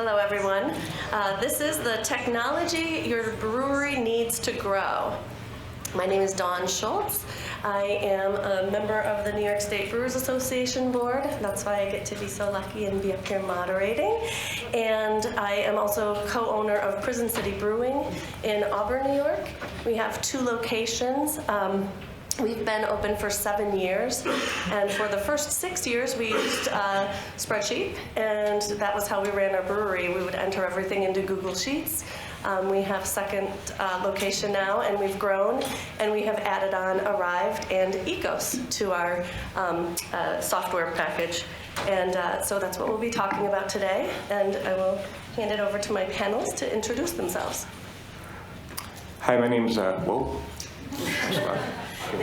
Hello, everyone. This is the technology your brewery needs to grow. My name is Dawn Schulz. I am a member of the New York State Brewers Association board. That's why I get to be so lucky and be up here moderating. And I am also co-owner of Prison City Brewing in Auburn, New York. We have 2 locations. We've been open for 7 years, and for the first 6 years we used spreadsheet, and that was how we ran our brewery. We would enter everything into Google Sheets. We have second location now, and we've grown, and we have added on Arryved and Ekos to our software package. And so that's what we'll be talking about today, and I will hand it over to my panelists to introduce themselves. Hi, my name's, whoa.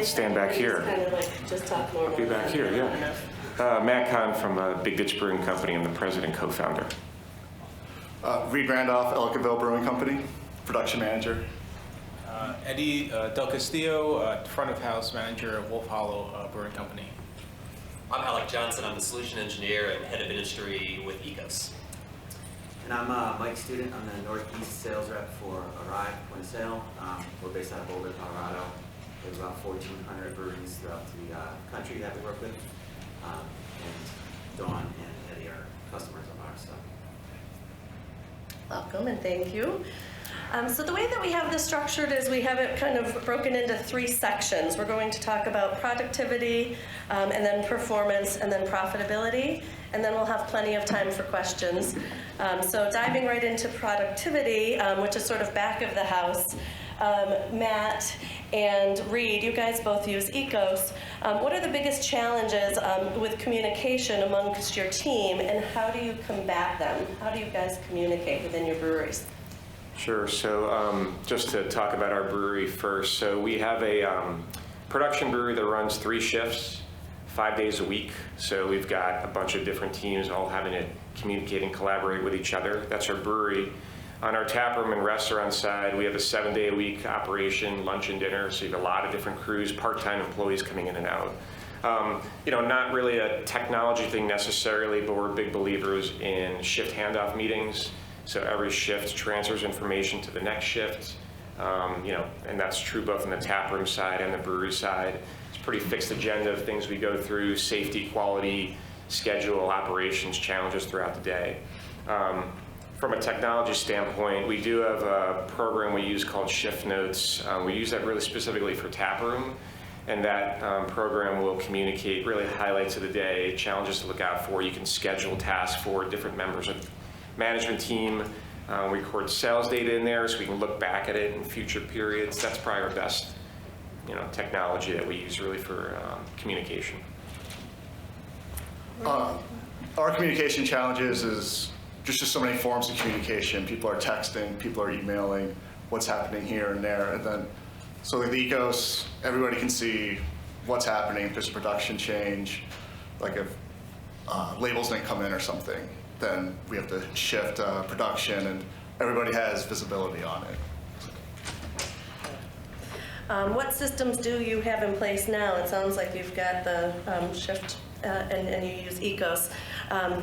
Stand back here. Kind of like just talk more. Be back here, yeah. Matt Kahn from Big Ditch Brewing Company. I'm the president and co-founder. Randolph, Ellicottville Brewing Company, production manager. Eddie Del Castillo, front of house manager at Wolf Hollow Brewing Company. I'm Alec Johnson. I'm the solution engineer and head of industry with Ekos. And I'm Mike Student. I'm the Northeast sales rep for Arryved Point of Sale. We're based out of Boulder, Colorado. There's about 1,400 breweries throughout the country that we work with. And Dawn and Eddie are customers of ours. So. Welcome and thank you. So the way that we have this structured is we have it kind of broken into 3 sections. We're going to talk about productivity, and then performance, and then profitability, and then we'll have plenty of time for questions. So diving right into productivity, which is sort of back of the house, Matt and Reed, you guys both use Ekos. What are the biggest challenges with communication amongst your team, and how do you combat them? How do you guys communicate within your breweries? Sure, so just to talk about our brewery first. So we have a production brewery that runs 3 shifts, 5 days a week. So we've got a bunch of different teams all having to communicate and collaborate with each other. That's our brewery. On our tap room and restaurant side, we have a 7-day-a-week operation, lunch and dinner, so you have a lot of different crews, part-time employees coming in and out. Not really a technology thing necessarily, but we're big believers in shift handoff meetings. So every shift transfers information to the next shift, and that's true both on the tap room side and the brewery side. It's a pretty fixed agenda of things we go through: safety, quality, schedule, operations, challenges throughout the day. From a technology standpoint, we do have a program we use called Shift Notes. We use that really specifically for tap room, and that program will communicate really highlights of the day, challenges to look out for. You can schedule tasks for different members of management team. We record sales data in there so we can look back at it in future periods. That's probably our best technology that we use really for communication. Our communication challenges is just so many forms of communication. People are texting, people are emailing, what's happening here and there. And then, so with Ekos, everybody can see what's happening. If there's a production change, like if labels didn't come in or something, then we have to shift production, and everybody has visibility on it. What systems do you have in place now? It sounds like you've got the shift and you use Ekos.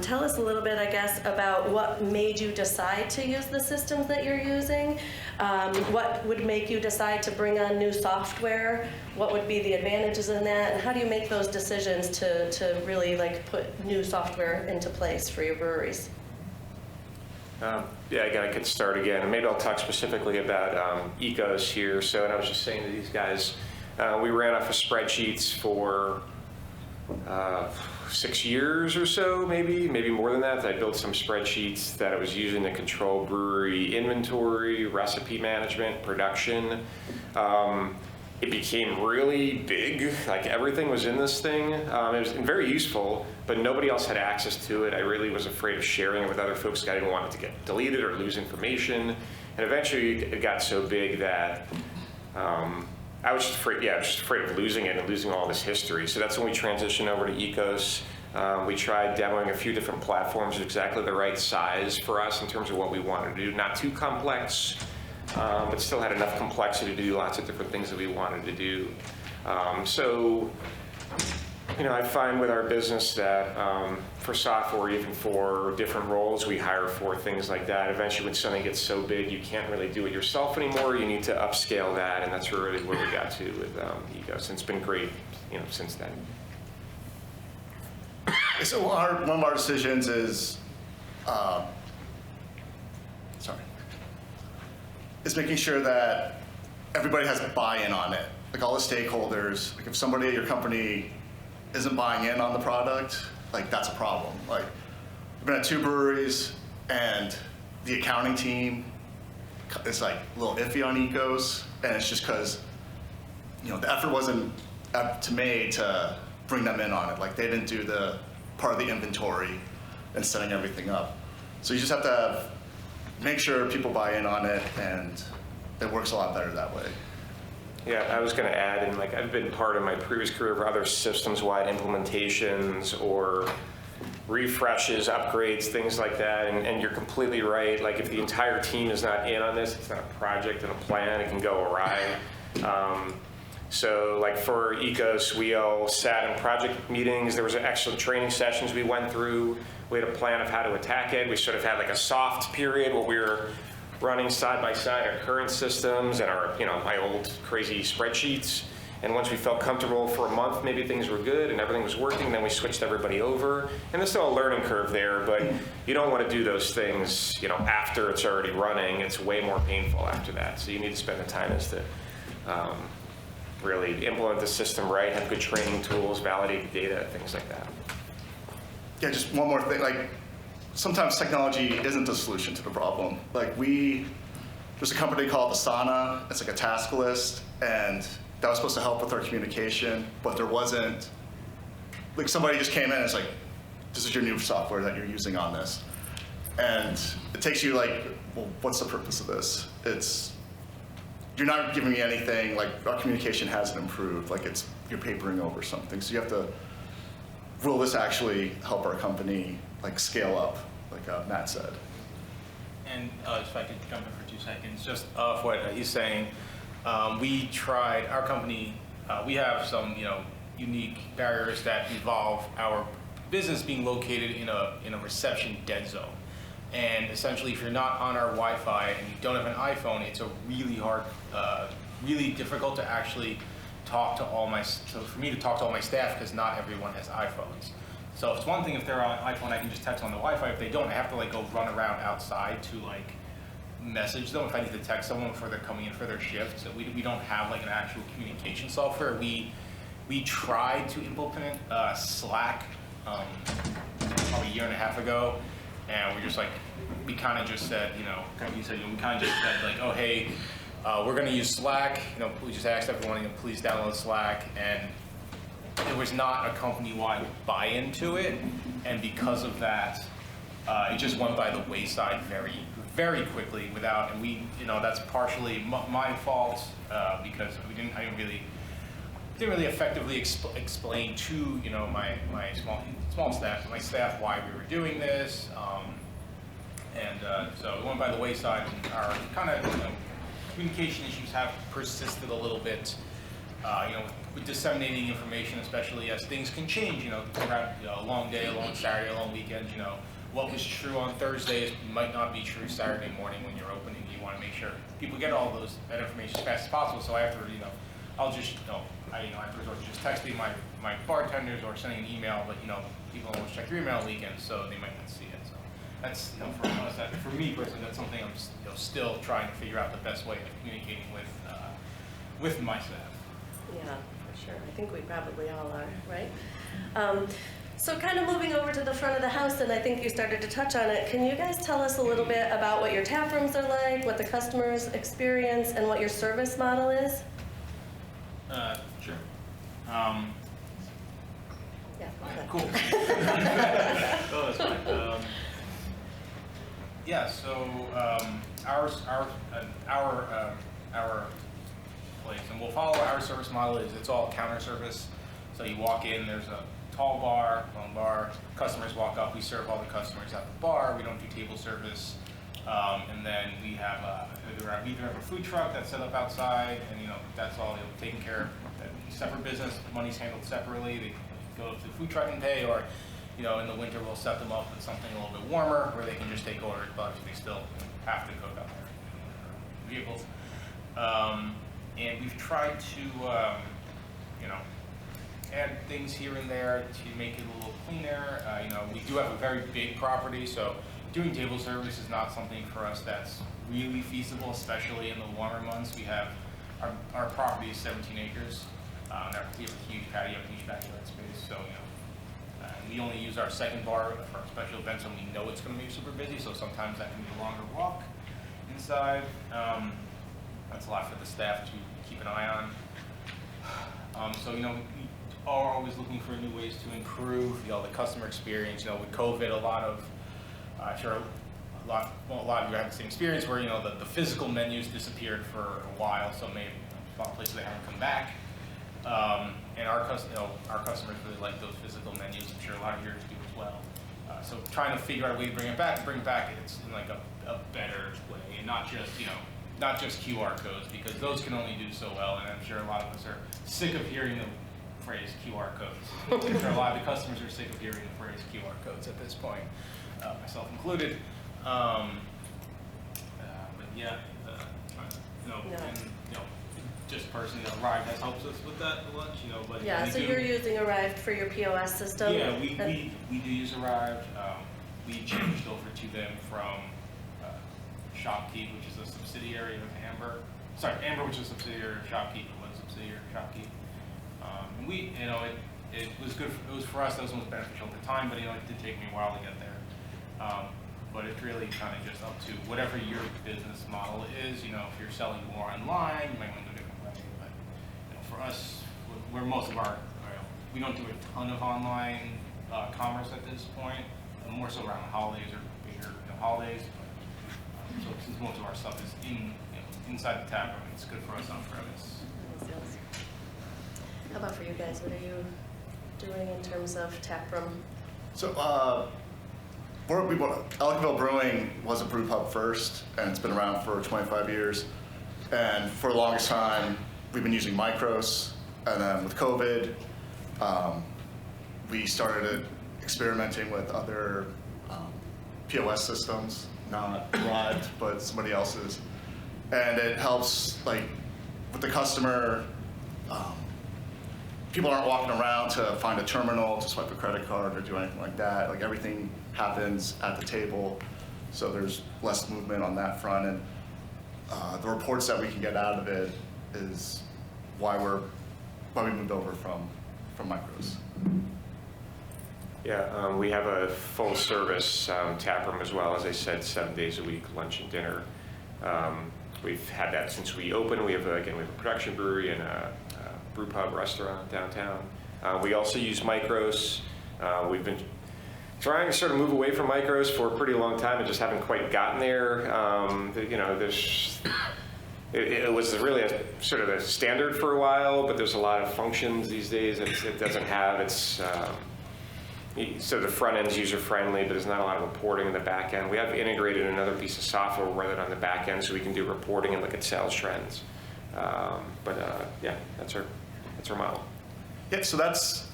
Tell us a little bit, I guess, about what made you decide to use the systems that you're using. What would make you decide to bring on new software? What would be the advantages in that? And how do you make those decisions to really put new software into place for your breweries? I could start again. Maybe I'll talk specifically about Ekos here. So, and I was just saying to these guys, we ran off of spreadsheets for 6 years or so, maybe more than that. I built some spreadsheets that I was using to control brewery inventory, recipe management, production. It became really big, like everything was in this thing. It was very useful, but nobody else had access to it. I really was afraid of sharing it with other folks. I didn't want it to get deleted or lose information. And eventually it got so big that I was just afraid of losing it and losing all this history. So that's when we transitioned over to Ekos. We tried demoing a few different platforms, exactly the right size for us in terms of what we wanted to do. Not too complex, but still had enough complexity to do lots of different things that we wanted to do. So You know, I find with our business that for software, even for different roles we hire for, things like that, eventually when something gets so big you can't really do it yourself anymore, you need to upscale that, and that's really where we got to with Ekos. And it's been great, you know, since then. So one of our decisions is, is making sure that everybody has buy-in on it. Like all the stakeholders, like if somebody at your company isn't buying in on the product, like that's a problem. Like I've been at 2 breweries and the accounting team is like a little iffy on Ekos, and it's just because, you know, the effort wasn't made to bring them in on it. Like they didn't do the part of the inventory and setting everything up. So you just have to make sure people buy in on it, and it works a lot better that way. Yeah, I was going to add, and like I've been part of my previous career of other systems-wide implementations or refreshes, upgrades, things like that, and you're completely right. Like if the entire team is not in on this, it's not a project and a plan, it can go awry. So like for Ekos, we all sat in project meetings. There was excellent training sessions we went through. We had a plan of how to attack it. We sort of had like a soft period where we were running side by side our current systems and our, you know, my old crazy spreadsheets. And once we felt comfortable for a month, maybe things were good and everything was working, then we switched everybody over. And there's still a learning curve there, but you don't want to do those things, you know, after it's already running. It's way more painful after that. So you need to spend the time as to really implement the system right, have good training tools, validate the data, things like that. Yeah, just one more thing. Like sometimes technology isn't the solution to the problem. Like there's a company called Asana. It's like a task list, and that was supposed to help with our communication, but there wasn't. Like somebody just came in and it's like, this is your new software that you're using on this, and it takes you like, well, what's the purpose of this? You're not giving me anything. Like our communication hasn't improved. Like you're papering over something. So you have to. Will this actually help our company like scale up, like Matt said? And if I could jump in for 2 seconds, just off what he's saying, we tried, our company, we have some, you know, unique barriers that involve our business being located in a reception dead zone. And essentially, if you're not on our Wi-Fi and you don't have an iPhone, it's a really hard, really difficult to actually talk to all my, so for me to talk to all my staff, because not everyone has iPhones. So it's one thing if they're on iPhone, I can just text on the Wi-Fi. If they don't, I have to like go run around outside to like message them if I need to text someone before they're coming in for their shift. So we don't have like an actual communication software. We tried to implement Slack probably a year and a half ago, and we kind of just said, you know, we kind of just said like, oh hey, we're going to use Slack. You know, we just asked everyone, you know, please download Slack, and there was not a company-wide buy-in to it, and because of that, it just went by the wayside very, very quickly without. And we, you know, that's partially my fault because I didn't really effectively explain to, you know, my small staff, my staff, why we were doing this, and so it went by the wayside, and our kind of, you know, communication issues have persisted a little bit, you know, with disseminating information, especially as things can change. You know, a long day, a long Saturday, a long weekend. You know, what was true on Thursdays might not be true Saturday morning when you're opening. You want to make sure people get all that information as fast as possible. So after, you know, I'll just, I have to resort to just texting my bartenders or sending an email. But you know, people always check their email on weekends, so they might not see it. So that's, you know, for me personally, that's something I'm still trying to figure out the best way of communicating with my staff. Yeah, for sure. I think we probably all are, right? So kind of moving over to the front of the house, and I think you started to touch on it. Can you guys tell us a little bit about what your tap rooms are like, what the customers experience, and what your service model is? Sure. Yeah, okay. Cool. Oh, that's fine. Yeah, so our place, and we'll follow our service model is it's all counter service. So you walk in, there's a tall bar, long bar. Customers walk up, we serve all the customers at the bar. We don't do table service, and then we have either have a food truck that's set up outside, and you know that's all taken care of. Separate business, money's handled separately. go up to the food truck and pay, or in the winter we'll set them up with something a little bit warmer where they can just take orders, but they still have to cook out their vehicles. And we've tried to, add things here and there to make it a little cleaner. We do have a very big property, so doing table service is not something for us that's really feasible, especially in the warmer months. We have, our property is 17 acres. We have a huge patio, huge backyard space, so, we only use our second bar for our special events when we know it's going to be super busy, so sometimes that can be a longer walk inside. That's a lot for the staff to keep an eye on. So, we are always looking for new ways to improve, the customer experience. With COVID, a lot of, I'm sure a lot of you have the same experience where, the physical menus disappeared for a while, so maybe a lot of places they haven't come back. And our customers really like those physical menus. I'm sure a lot of yours do as well. So trying to figure out a way to bring it back it's in like a better way, and not just QR codes, because those can only do so well, and I'm sure a lot of us are sick of hearing the phrase QR codes. I'm sure a lot of the customers are sick of hearing the phrase QR codes at this point, myself included. But yeah, just personally, Arryved has helped us with that a bunch, but Yeah, so you're using Arryved for your POS system? Yeah, we do use Arryved. We changed over to them from Shopkeep, which is a subsidiary of Amber. Sorry, Amber, which is a subsidiary of Shopkeep, was a subsidiary of Shopkeep. And we, it was good. It was for us. That was most beneficial at the time, but it did take me a while to get there. But it's really kind of just up to whatever your business model is. If you're selling more online, you might want to go a different way. But for us, we're most of our, we don't do a ton of online commerce at this point. More so around holidays or bigger holidays. So since most of our stuff is inside the tap room, it's good for us on premise. How about for you guys? What are you doing in terms of tap room? So, Ellicottville Brewing was a brew pub first, and it's been around for 25 years. And for the longest time, we've been using micros. And then with COVID, we started experimenting with other POS systems, not Arryved, but somebody else's. And it helps, with the customer, people aren't walking around to find a terminal to swipe a credit card or do anything like that. Everything happens at the table, so there's less movement on that front. And the reports that we can get out of it is why we moved over from micros. Yeah, we have a full service tap room as well, as I said, 7 days a week, lunch and dinner. We've had that since we opened. We have a production brewery and a brew pub restaurant downtown. We also use micros. We've been trying to sort of move away from micros for a pretty long time and just haven't quite gotten there. It was really a sort of a standard for a while, but there's a lot of functions these days it doesn't have. It's so the front end's user friendly, but there's not a lot of reporting in the back end. We have integrated another piece of software rather on the back end, so we can do reporting and look at sales trends. Yeah, that's our model. Yeah, so that's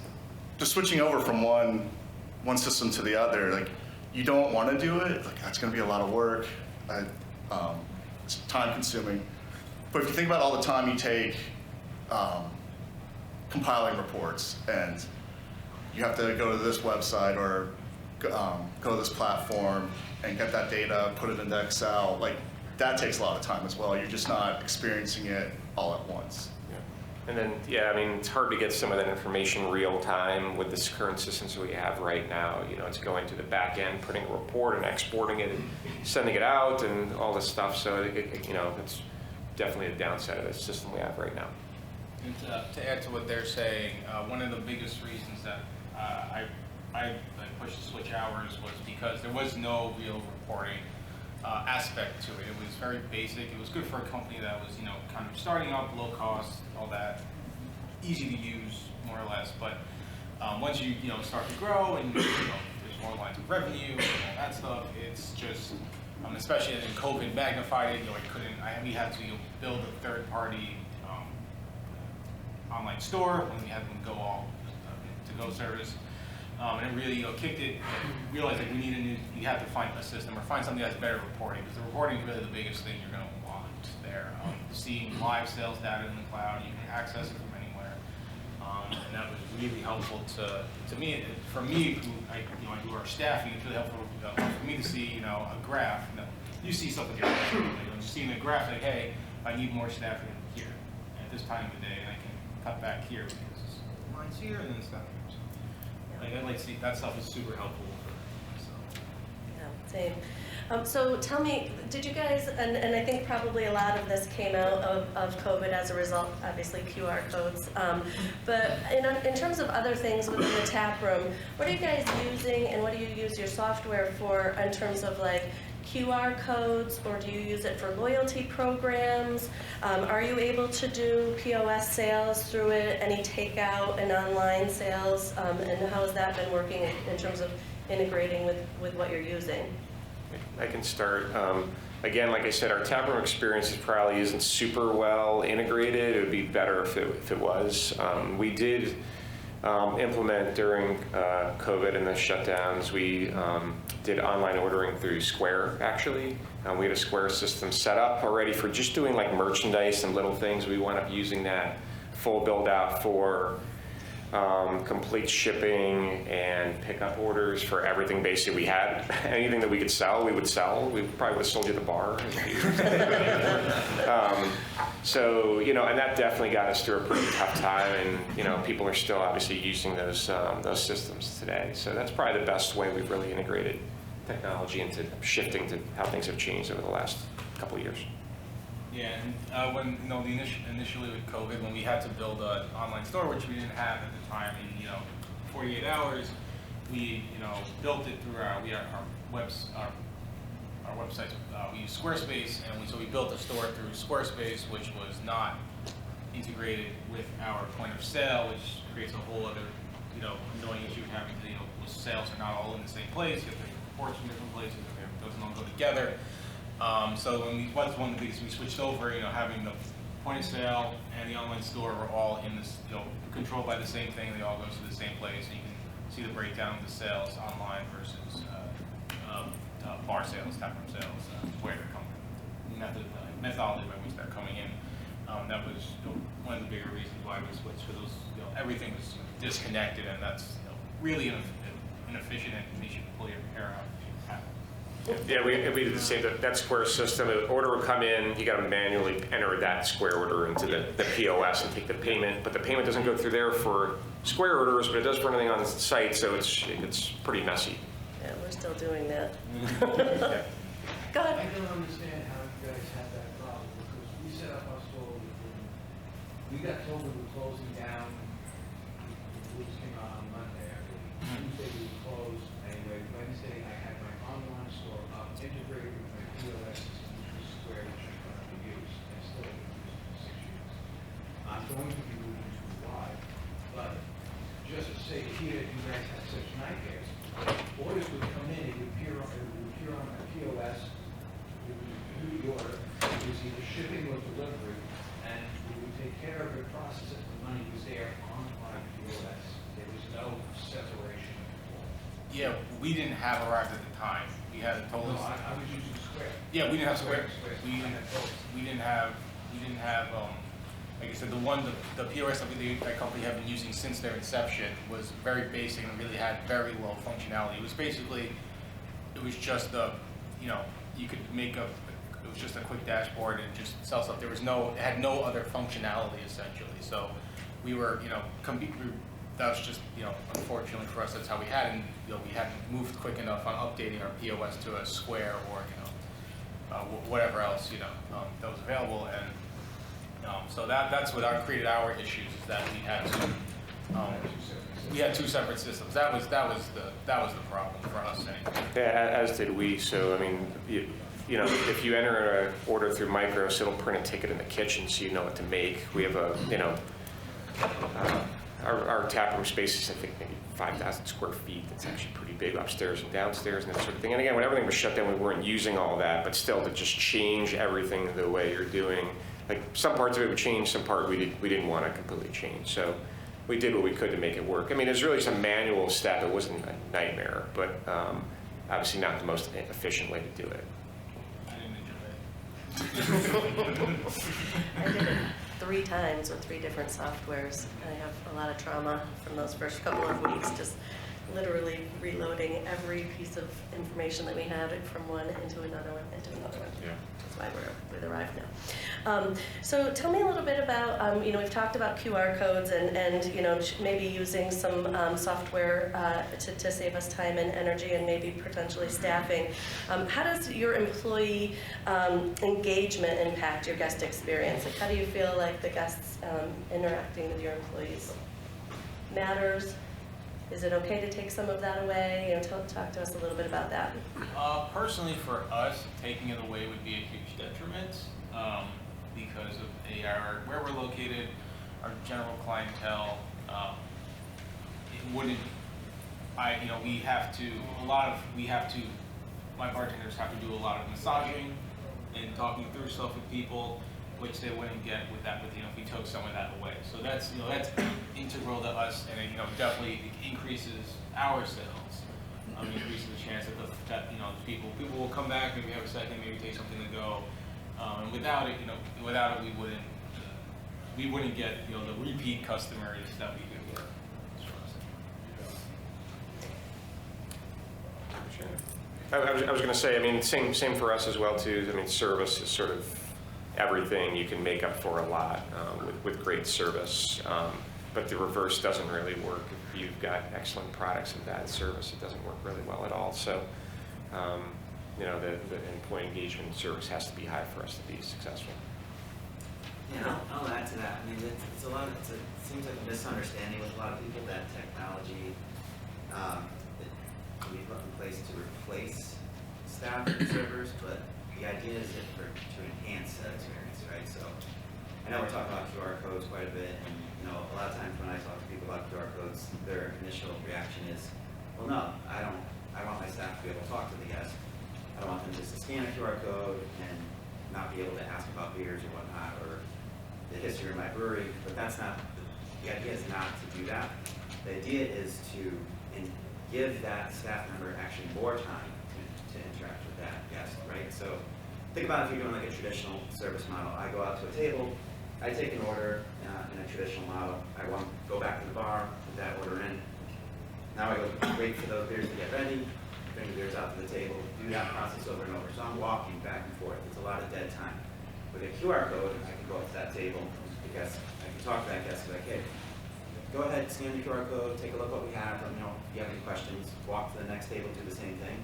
just switching over from one system to the other. You don't want to do it. That's going to be a lot of work. It's time consuming. But if you think about all the time you take compiling reports, and you have to go to this website or go to this platform and get that data, put it into Excel, that takes a lot of time as well. You're just not experiencing it all at once. And then, it's hard to get some of that information real time with this current systems we have right now. It's going to the back end, putting a report and exporting it, and sending it out, and all this stuff. So it's definitely a downside of the system we have right now. And to add to what they're saying, one of the biggest reasons that I pushed to switch hours was because there was no real reporting aspect to it. It was very basic. It was good for a company that was, kind of starting up, low cost, all that, easy to use, more or less. But once you, start to grow and, there's more lines of revenue and all that stuff, it's just, especially as in COVID magnified it, we had to build a third-party online store when we had them go to-go service. And it really, kicked it, realized that you have to find a system or find something that's better reporting, because the reporting is really the biggest thing you're gonna want there. Seeing live sales data in the cloud, you can access it from anywhere. And that was really helpful to me. For me, who I do our staffing, it's really helpful for me to see, a graph. You see something here, you're seeing a graph like, hey, I need more staffing here at this time of the day, and I can cut back here because mine's here and then it's not here. So, I'd like to see that stuff is super helpful for me. Yeah, same. So tell me, did you guys, and I think probably a lot of this came out of COVID as a result, obviously QR codes, but in terms of other things within the tap room, what are you guys using and what do you use your software for in terms of like QR codes, or do you use it for loyalty programs? Are you able to do POS sales through it, any takeout and online sales, and how has that been working in terms of integrating with what you're using? I can start. Again, like I said, our taproom experience probably isn't super well integrated. It would be better if it was. We did implement during COVID and the shutdowns, we did online ordering through Square, actually. We had a Square system set up already for just doing like merchandise and little things. We wound up using that full build out for complete shipping and pickup orders for everything basically we had. Anything that we could sell, we would sell. We probably would have sold you the bar. So, and that definitely got us through a pretty tough time, and, people are still obviously using those systems today. So that's probably the best way we've really integrated technology into shifting to how things have changed over the last couple of years. Yeah, and when initially with COVID, when we had to build an online store, which we didn't have at the time, in 48 hours, we built it through our websites. We use Squarespace, and so we built a store through Squarespace, which was not integrated with our point of sale, which creates a whole other annoying issue of having to sales are not all in the same place. You have to reports from different places. It doesn't all go together. So when one of these, we switched over, having the point of sale and the online store were all in this, controlled by the same thing. They all go to the same place, and you can see the breakdown of the sales online versus bar sales, taproom sales, where they're coming, methodology by which they're coming in. That was one of the bigger reasons why we switched, for those, everything was disconnected, and that's really inefficient, and you should pull your hair out. Yeah, we did the same. That Square system, an order would come in, you got to manually enter that Square order into the POS and take the payment, but the payment doesn't go through there for Square orders, but it does for anything on the site, so it's pretty messy. Yeah, we're still doing that. Yeah. Go ahead. I don't understand how you guys have that problem, because we set up our store, we got told we were closing down, the rules came out on Monday, Tuesday we were closed, anyway, Wednesday I had my online store up, integrated with my POS system, which was Square, which I'm going to use, and still been using for 6 years. I'm going to be moving to live, but just to say here, you guys have such nightmares. Orders would come in, it would appear on my POS, it would do the order, it was either shipping or delivery, and we would take care of it, process it, the money was there on my POS. There was no separation at all. Yeah, we didn't have Arryved at the time. We had a total. No, I was using Square. Yeah, we didn't have Square. We didn't have. Like I said, the POS that company had been using since their inception was very basic and really had very low functionality. It was basically, it was just you could make it was just a quick dashboard and just sell stuff. It had no other functionality essentially. So we were, that was just, unfortunately for us, that's how we had, and we hadn't moved quick enough on updating our POS to a Square or whatever else that was available, and so that's what created our issues, is that we had two separate systems. That was the problem for us anyway. Yeah, as did we. So I mean, if you enter an order through Micros, it'll print a ticket in the kitchen, so you know what to make. We have our taproom space is, I think, maybe 5,000 square feet. It's actually pretty big upstairs and downstairs and that sort of thing. And again, when everything was shut down, we weren't using all that, but still to just change everything the way you're doing. Like some parts of it would change, some part we didn't want to completely change. So we did what we could to make it work. I mean, there's really some manual step. It wasn't a nightmare, but obviously not the most efficient way to do it. I didn't enjoy it. I did it 3 times with 3 different softwares. I have a lot of trauma from those first couple of weeks, just literally reloading every piece of information that we had from one into another one, into another one. Yeah. That's why we're with Arryved now. So tell me a little bit about, we've talked about QR codes and maybe using some software to save us time and energy and maybe potentially staffing. How does your employee engagement impact your guest experience? Like, how do you feel like the guests interacting with your employees matters? Is it okay to take some of that away? Talk to us a little bit about that. Personally, for us, taking it away would be a huge detriment because of where we're located, our general clientele. It wouldn't. My bartenders have to do a lot of massaging and talking through stuff with people, which they wouldn't get with if we took some of that away. So that's integral to us, and it definitely increases our sales. Increases the chance that people will come back, maybe have a second, maybe take something to go. And without it, we wouldn't get the repeat customers that we could get. I was going to say, I mean, same for us as well too. I mean, service is sort of everything. You can make up for a lot with great service, but the reverse doesn't really work. If you've got excellent products and bad service, it doesn't work really well at all. So, the employee engagement service has to be high for us to be successful. Yeah, I'll add to that. I mean, it seems like a misunderstanding with a lot of people that technology can be put in place to replace staff and servers, but the idea is to enhance that experience, right? So I know we're talking about QR codes quite a bit, and a lot of times when I talk to people about QR codes, their initial reaction is, well, no, I want my staff to be able to talk to the guest. I don't want them just to scan a QR code and not be able to ask about beers or whatnot, or the history of my brewery, but that's not, the idea is not to do that. The idea is to give that staff member actually more time to interact with that guest, right? So think about if you're doing like a traditional service model. I go out to a table, I take an order in a traditional model. I want to go back to the bar, put that order in. Now I go wait for those beers to get ready, bring the beers out to the table, do that process over and over. So I'm walking back and forth. It's a lot of dead time. With a QR code, I can go up to that table, I can talk to that guest, like, hey, go ahead, scan the QR code, take a look what we have, let me know if you have any questions, walk to the next table, do the same thing.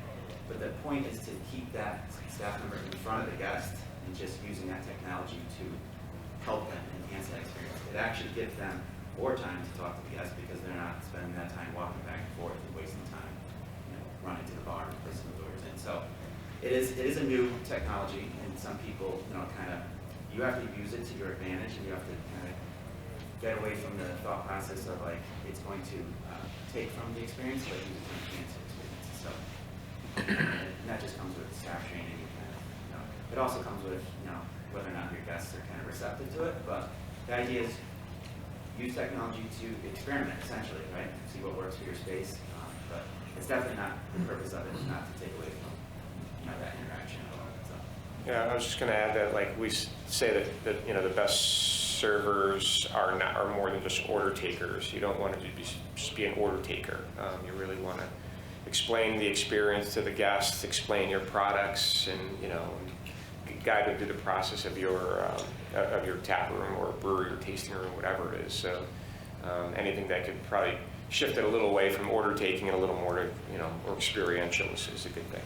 But the point is to keep that staff member in front of the guest and just using that technology to help them enhance that experience. It actually gives them more time to talk to the guest because they're not spending that time walking back and forth and wasting time, running to the bar and placing the orders in. So it is a new technology, and some people, you have to use it to your advantage, and you have to kind of get away from the thought process of like it's going to take from the experience, but use it to enhance the experience. So and that just comes with staff training. It also comes with whether or not your guests are kind of receptive to it. But the idea is use technology to experiment, essentially, right? See what works for your space. But it's definitely not the purpose of it is not to take away from that interaction at all. So. Yeah, I was just going to add that, like we say that the best servers are more than just order takers. You don't want to just be an order taker. You really want to explain the experience to the guests, explain your products, and guide them through the process of your tap room or brewery or tasting room, whatever it is. So anything that could probably shift it a little away from order taking and a little more to more experiential is a good thing.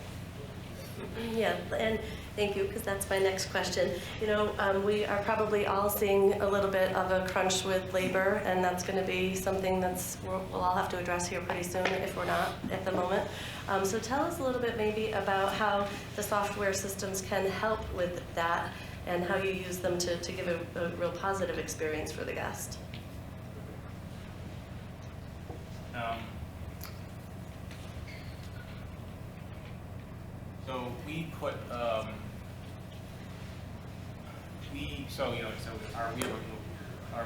Yeah, and thank you, because that's my next question. We are probably all seeing a little bit of a crunch with labor, and that's going to be something we'll all have to address here pretty soon if we're not at the moment. So tell us a little bit maybe about how the software systems can help with that and how you use them to give a real positive experience for the guest. So we put, our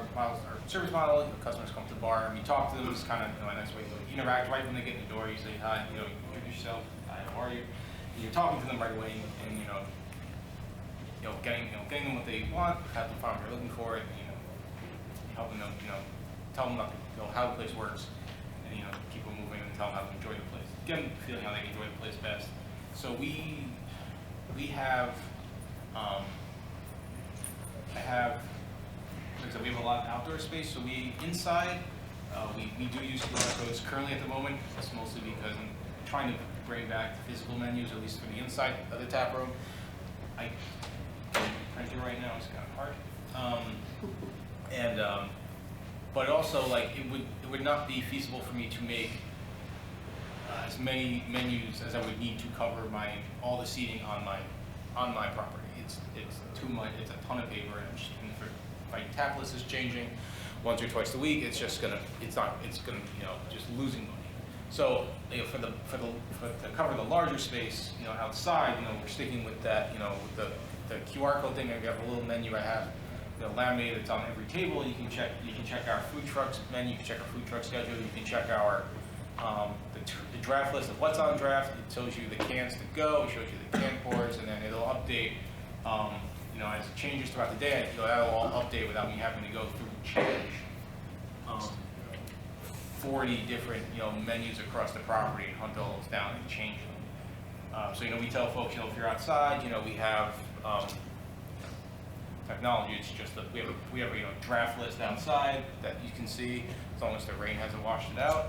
service model. The customers come to the bar and we talk to them. It's kind of a nice way to interact right when they get in the door. You say hi, introduce yourself. Hi, how are you? And you're talking to them right away, and getting them what they want, have them find what they're looking for, and helping them, tell them how the place works, and keep them moving and tell them how to enjoy the place. Get them feeling how they enjoy the place best. So we have. Like I said, we have a lot of outdoor space, so inside, we do use QR codes currently at the moment. It's mostly because I'm trying to bring back the physical menus, at least for the inside of the tap room. I print it right now, it's kind of hard. But also, like, it would not be feasible for me to make as many menus as I would need to cover all the seating on my property. It's too much. It's a ton of paper, and if my tap list is changing once or twice a week, it's just gonna just losing money. So to cover the larger space, outside, we're sticking with that, with the QR code thing. I have a little menu I have, laminated. It's on every table. You can check our food trucks menu. You can check our food truck schedule. You can check our the draft list of what's on draft. It tells you the cans to go. It shows you the can pours, and then it'll update. As it changes throughout the day, that'll all update without me having to go through and change 40 different menus across the property and hunt all those down and change them. So we tell folks, if you're outside, we have technology. It's just that we have a draft list outside that you can see as long as the rain hasn't washed it out.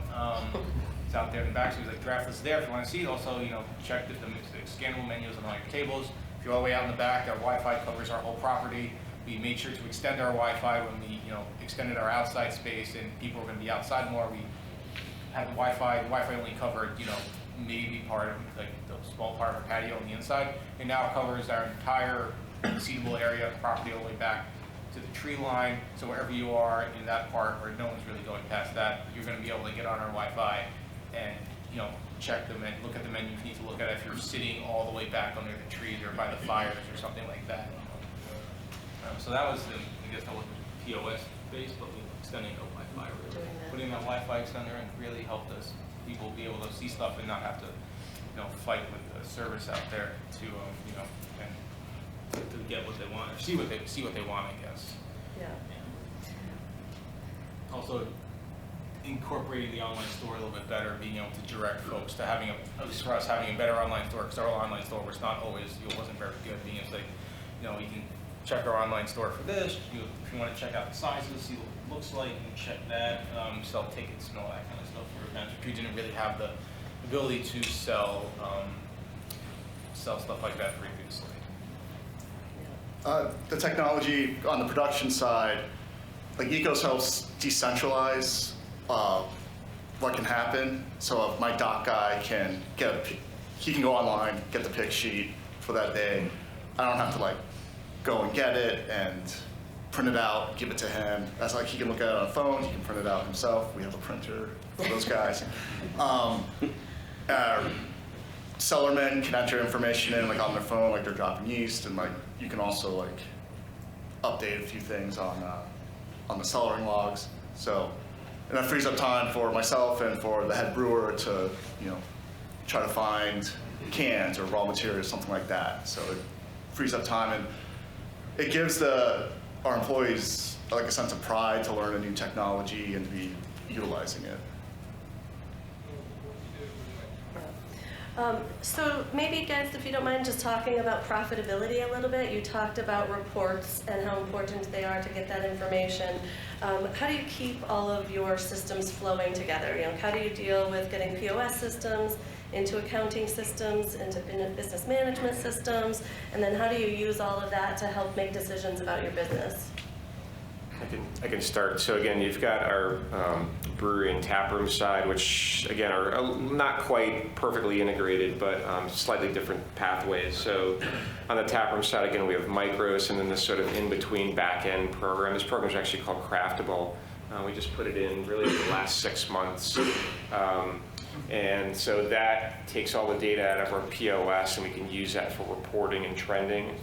It's out there in the back, so there's a draft list there if you want to see it. Also, check the scannable menus on all your tables. If you're all the way out in the back, our Wi-Fi covers our whole property. We made sure to extend our Wi-Fi when we, extended our outside space and people were going to be outside more. We had the Wi-Fi. The Wi-Fi only covered, maybe part of, like, the small part of our patio on the inside. It now covers our entire seatable area of the property all the way back to the tree line. So wherever you are in that part where no one's really going past that, you're going to be able to get on our Wi-Fi and, check them and look at the menu if you need to look at it if you're sitting all the way back under the trees or by the fires or something like that. So that was that was the POS base, but we were extending the Wi-Fi, really. Putting that Wi-Fi extender in really helped us, people be able to see stuff and not have to, fight with the service out there to, and to get what they want or see what they want, I guess. Yeah. Also, incorporating the online store a little bit better, being able to direct folks to having at least for us, having a better online store, because our online store was not always, wasn't very good. Being able to say, you can check our online store for this. If you want to check out the sizes, see what it looks like, and check that. Sell tickets and all that kind of stuff for events. We didn't really have the ability to sell stuff like that previously. The technology on the production side, like Ekos helps decentralize what can happen. So if my dock guy can he can go online, get the pick sheet for that day. I don't have to go and get it and print it out, give it to him. That's he can look at it on a phone, he can print it out himself. We have a printer for those guys. Cellarmen can enter information in on their phone, they're dropping yeast, and you can also update a few things on the cellaring logs. So, and that frees up time for myself and for the head brewer to try to find cans or raw materials, something like that. So it frees up time, and it gives our employees a sense of pride to learn a new technology and to be utilizing it. So maybe, guys, if you don't mind just talking about profitability a little bit. You talked about reports and how important they are to get that information. How do you keep all of your systems flowing together? How do you deal with getting POS systems into accounting systems, into business management systems, and then how do you use all of that to help make decisions about your business? I can start. So again, you've got our brewery and taproom side, which again are not quite perfectly integrated, but slightly different pathways. So on the taproom side, again, we have micros, and then this sort of in-between back-end program. This program is actually called Craftable. We just put it in really the last 6 months. And so that takes all the data out of our POS, and we can use that for reporting and trending.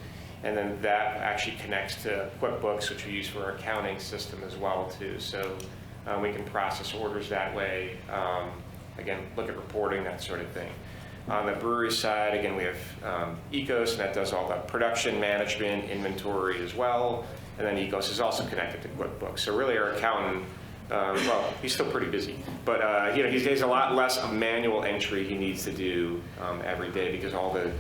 And then that actually connects to QuickBooks, which we use for our accounting system as well too. So we can process orders that way. Again, look at reporting, that sort of thing. On the brewery side, again, we have Ekos, and that does all the production management, inventory as well. And then Ekos is also connected to QuickBooks. So really our accountant, well, he's still pretty busy, but he has a lot less manual entry he needs to do every day, because all the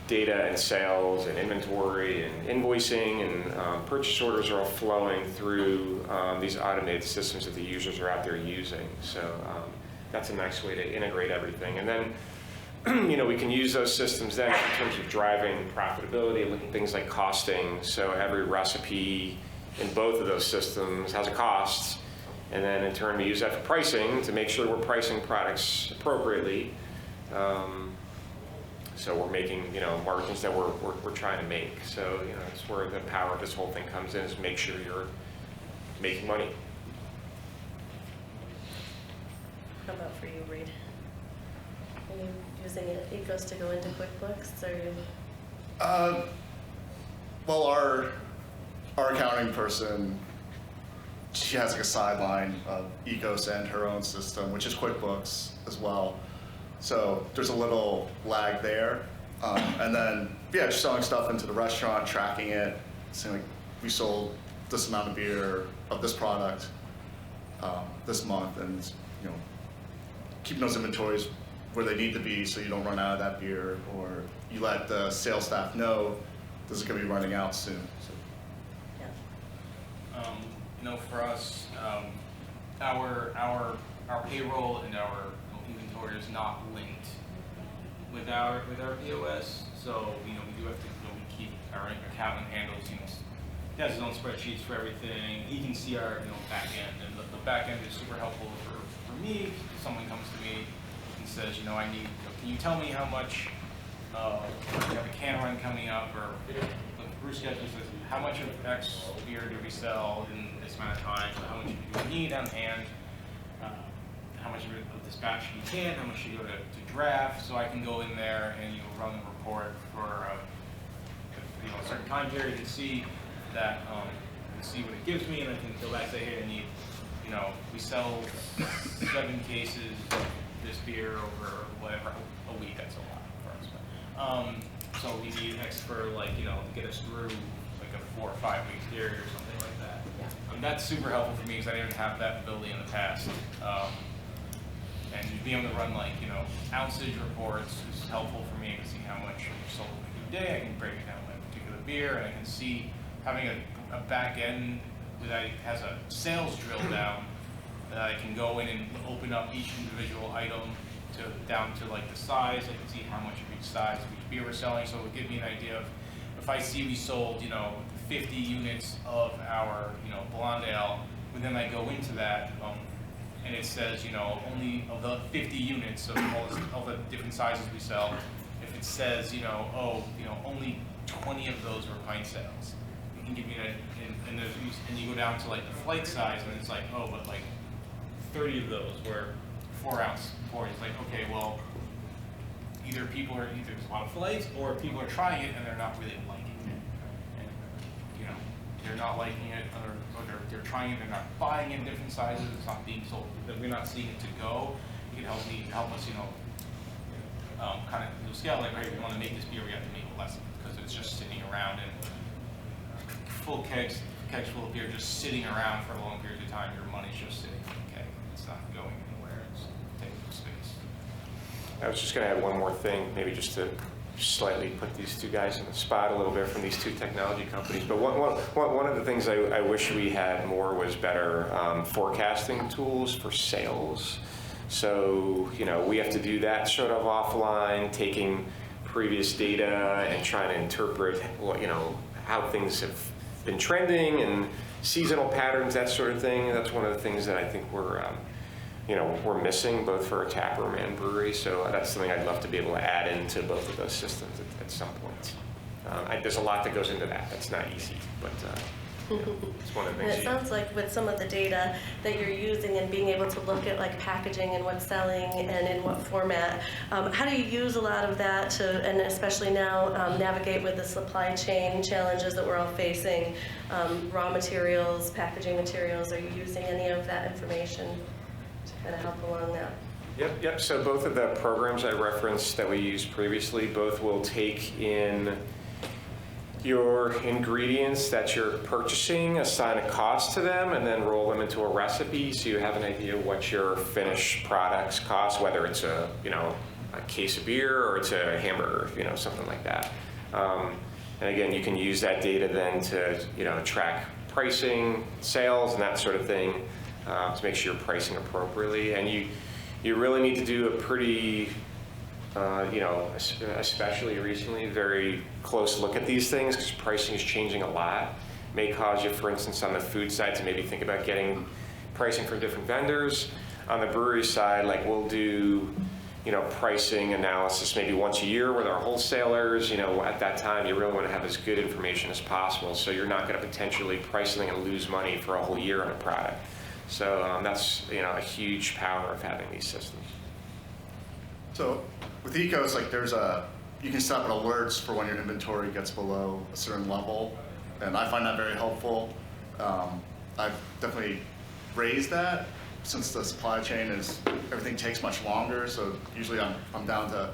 data and sales and inventory and invoicing and purchase orders are all flowing through these automated systems that the users are out there using. So that's a nice way to integrate everything. And then, we can use those systems then in terms of driving profitability, looking at things like costing. So every recipe in both of those systems has a cost. And then in turn, we use that for pricing to make sure we're pricing products appropriately. So we're making, margins that we're trying to make. So, that's where the power of this whole thing comes in, is make sure you're making money. How about for you, Reed? Are you using Ekos to go into QuickBooks, or? Well, our accounting person, she has like a sideline of Ekos and her own system, which is QuickBooks as well. So there's a little lag there. And then, just selling stuff into the restaurant, tracking it, saying like, we sold this amount of beer of this product this month, and keeping those inventories where they need to be so you don't run out of that beer, or you let the sales staff know this is going to be running out soon. So. Yeah. For us, our payroll and our inventory is not linked with our POS. So we do have to keep our accountant handles. He has his own spreadsheets for everything. He can see our back end, and the back end is super helpful for me. If someone comes to me and says, I need, can you tell me how much we have a can run coming up, or Bruce says, how much of X beer do we sell in this amount of time? How much do we need on hand? How much of this batch you can? How much should you go to draft? So I can go in there and run the report for a certain time period and see that, see what it gives me, and I can go back and say, hey, I need, we sell 7 cases of this beer over whatever a week. That's a lot for us. So we need X for to get us through like a 4 or 5 week period or something like that. Yeah. That's super helpful for me, because I didn't have that ability in the past. And being able to run ounceage reports is helpful for me to see how much we sold in a day. I can break it down by particular beer, and I can see having a back end that has a sales drill down, that I can go in and open up each individual item down to the size. I can see how much of each size of each beer we're selling, so it would give me an idea of, if I see we sold 50 units of our blonde ale, but then I go into that and it says only of the 50 units of all the different sizes we sell, if it says only 20 of those were pint sales, it can give me and you go down to the flight size, and it's but 30 of those were 4 ounce pours. It's okay, well, either there's a lot of fillets, or people are trying it and they're not really liking it. And, they're not liking it, or they're trying it, they're not buying it in different sizes, it's not being sold, that we're not seeing it to go. You can help us, kind of scale, hey, we want to make this beer, we have to make it less, because it's just sitting around, and full kegs full of beer just sitting around for long periods of time, your money's just sitting in the keg. It's not going anywhere, it's taking up space. I was just going to add one more thing, maybe just to slightly put these two guys in the spot a little bit from these two technology companies. But one of the things I wish we had more was better forecasting tools for sales. So, we have to do that sort of offline, taking previous data and trying to interpret, how things have been trending and seasonal patterns, that sort of thing. That's one of the things that I think we're missing, both for a taproom and brewery. So that's something I'd love to be able to add into both of those systems at some point. There's a lot that goes into that. That's not easy, but It's one of the And things. it sounds like with some of the data that you're using and being able to look at like packaging and what's selling and in what format, how do you use a lot of that to, and especially now, navigate with the supply chain challenges that we're all facing, raw materials, packaging materials? Are you using any of that information to kind of help along that? Yep. So both of the programs I referenced that we used previously, both will take in your ingredients that you're purchasing, assign a cost to them, and then roll them into a recipe so you have an idea what your finished products cost, whether it's a case of beer or it's a hamburger, something like that. And again, you can use that data then to track pricing, sales, and that sort of thing to make sure you're pricing appropriately. And you really need to do a pretty especially recently, very close look at these things because pricing is changing a lot. May cause you, for instance, on the food side to maybe think about getting pricing from different vendors. On the brewery side, like we'll do, pricing analysis maybe once a year with our wholesalers. At that time, you really want to have as good information as possible so you're not going to potentially price something and lose money for a whole year on a product. So that's, a huge power of having these systems. So with Ekos, like you can set up alerts for when your inventory gets below a certain level, and I find that very helpful. I've definitely raised that since the supply chain everything takes much longer. So usually I'm down to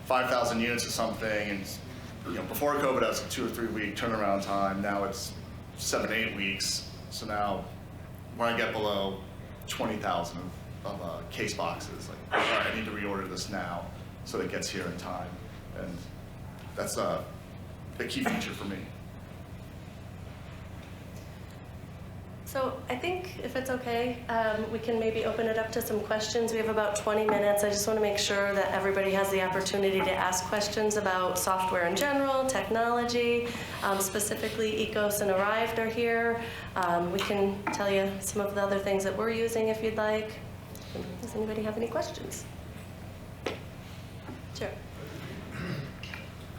5,000 units of something, and before COVID, I was a 2 or 3 week turnaround time. Now it's 7 to 8 weeks. So now when I get below 20,000 of case boxes, like, all right, I need to reorder this now so that it gets here in time. And that's a key feature for me. So I think if it's okay, we can maybe open it up to some questions. We have about 20 minutes. I just want to make sure that everybody has the opportunity to ask questions about software in general, technology, specifically Ekos and Arryved are here. We can tell you some of the other things that we're using if you'd like. Does anybody have any questions? Sure.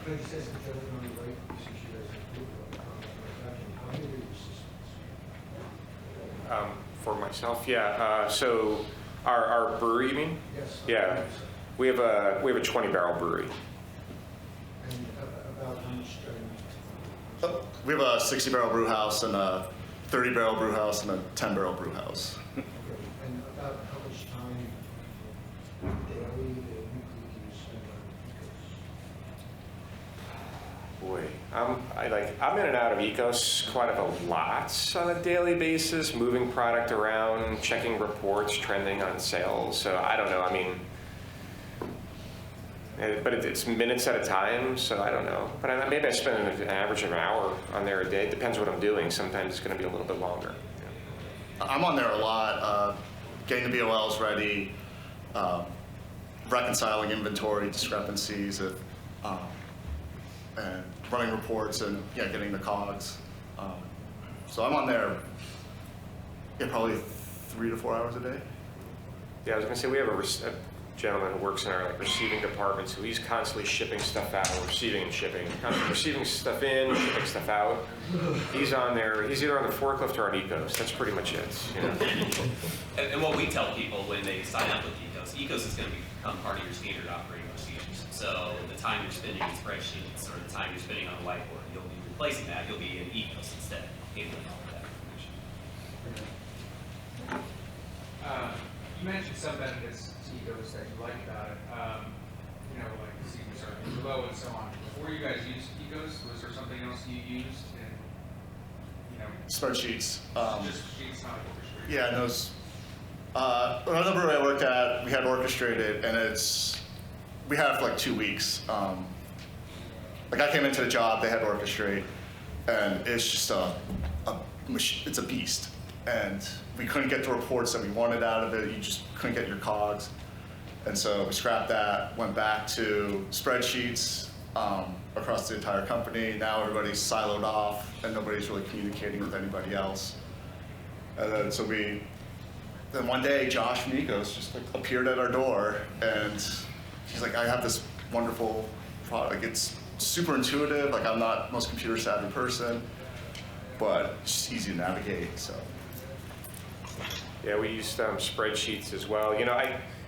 Could I just ask the gentleman on the right, since you guys have moved on, how many are your systems? For myself, yeah. So our brewery, you mean? Yes. Yeah. We have a 20-barrel brewery. And about how much? We have a 60-barrel brew house and a 30-barrel brew house and a 10-barrel brew house. Okay. And about how much time daily or weekly do you spend on Ekos? Boy, I'm in and out of Ekos quite a lot on a daily basis, moving product around, checking reports, trending on sales. So I don't know. I mean, but it's minutes at a time, so I don't know. But maybe I spend an average of an hour on there a day. It depends what I'm doing. Sometimes it's going to be a little bit longer. I'm on there a lot, getting the BOLs ready, reconciling inventory discrepancies, and running reports and getting the COGS. So I'm on there probably 3 to 4 hours a day. Yeah, I was going to say we have a gentleman who works in our receiving department, so he's constantly shipping stuff out, receiving and shipping, constantly receiving stuff in, shipping stuff out. He's on there. He's either on the forklift or on Ekos. That's pretty much it. And what we tell people when they sign up with Ekos is going to become part of your standard operating procedures. So the time you're spending in spreadsheets or the time you're spending on a whiteboard, you'll be replacing that. You'll be in Ekos instead, handling all of that information. You mentioned some benefits to Ekos that you like about it, like the secrets are low and so on. Before you guys used Ekos, was there something else you used? Spreadsheets. Just sheets, not like orchestrated. Yeah, and those. Another brewery I worked at, we had orchestrated, and we had it for like 2 weeks. Like I came into the job, they had orchestrate, and it's just it's a beast. And we couldn't get the reports that we wanted out of it. You just couldn't get your COGS. And so we scrapped that, went back to spreadsheets across the entire company. Now everybody's siloed off and nobody's really communicating with anybody else. And then then one day Josh from Ekos just appeared at our door and he's like, I have this wonderful product. It's super intuitive. Like I'm not the most computer savvy person. but it's just easy to navigate, so. Yeah, we used spreadsheets as well. You know,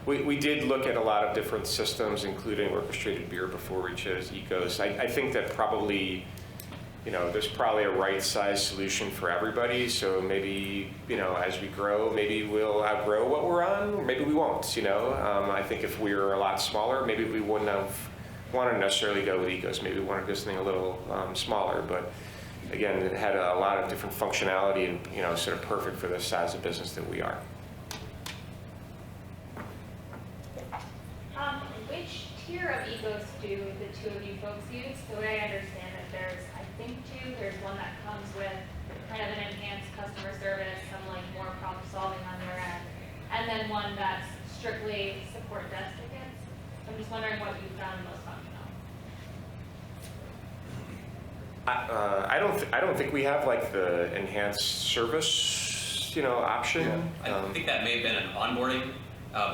we did look at a lot of different systems, including orchestrated beer, before we chose Ekos. I think that probably, you know, there's probably a right size solution for everybody. So maybe, you know, as we grow, maybe we'll outgrow what we're on, or maybe we won't, you know. I think if we were a lot smaller, maybe we wouldn't have wanted to necessarily go with Ekos. Maybe we wanted to go something a little smaller, but again, it had a lot of different functionality and, you know, sort of perfect for the size of business that we are. Which tier of Ekos do the two of you folks use? The way I understand it, there's, I think, two. There's one that comes with kind of an enhanced customer service, some like more problem solving on their end, and then one that's strictly support desk tickets. I'm just wondering what you found most functional. I don't think we have like the enhanced service, you know, option. I think that may have been an onboarding.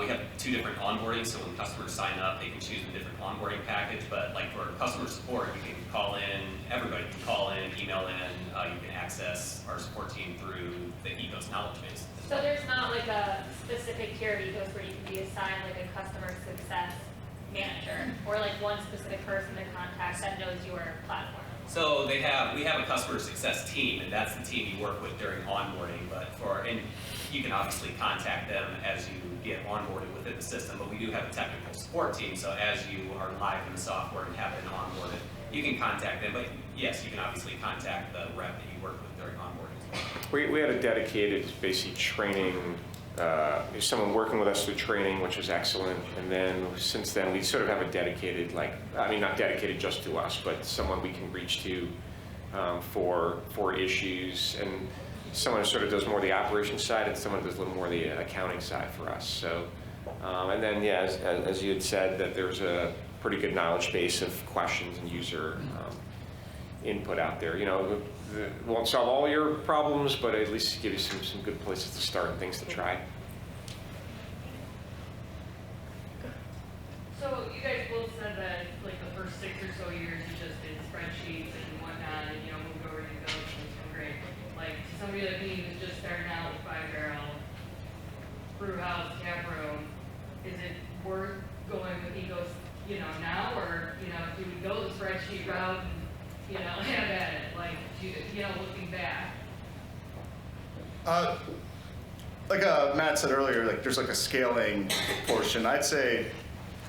We have two different onboardings, so when customers sign up, they can choose a different onboarding package. But like for customer support, you can call in, everybody can call in, email in, you can access our support team through the Ekos knowledge base. So there's not like a specific tier of Ekos where you can be assigned like a customer success manager or like one specific person to contact that knows your platform. So we have a customer success team, and that's the team you work with during onboarding. And you can obviously contact them as you get onboarded within the system. But we do have a technical support team, so as you are live in the software and have been onboarded, you can contact them. But yes, you can obviously contact the rep that you work with during onboarding. We had a dedicated, basically training. Someone working with us through training, which was excellent. And then since then, we sort of have a dedicated, like, I mean, not dedicated just to us, but someone we can reach to for issues. And someone who sort of does more the operations side, and someone who does a little more the accounting side for us. So, and then, yeah, as you had said, that there's a pretty good knowledge base of questions and user input out there. You know, it won't solve all your problems, but at least give you some good places to start and things to try. So you guys both said that like the first 6 or so years you just did spreadsheets and whatnot, and you know moved over to Ekos and it's been great. Like somebody like me who's just starting out with 5-barrel brew house tap room, is it worth going with Ekos, you know, now, or you know, do we go the spreadsheet route and you know have at it, like you know looking back? Like Matt said earlier, like there's like a scaling portion. I'd say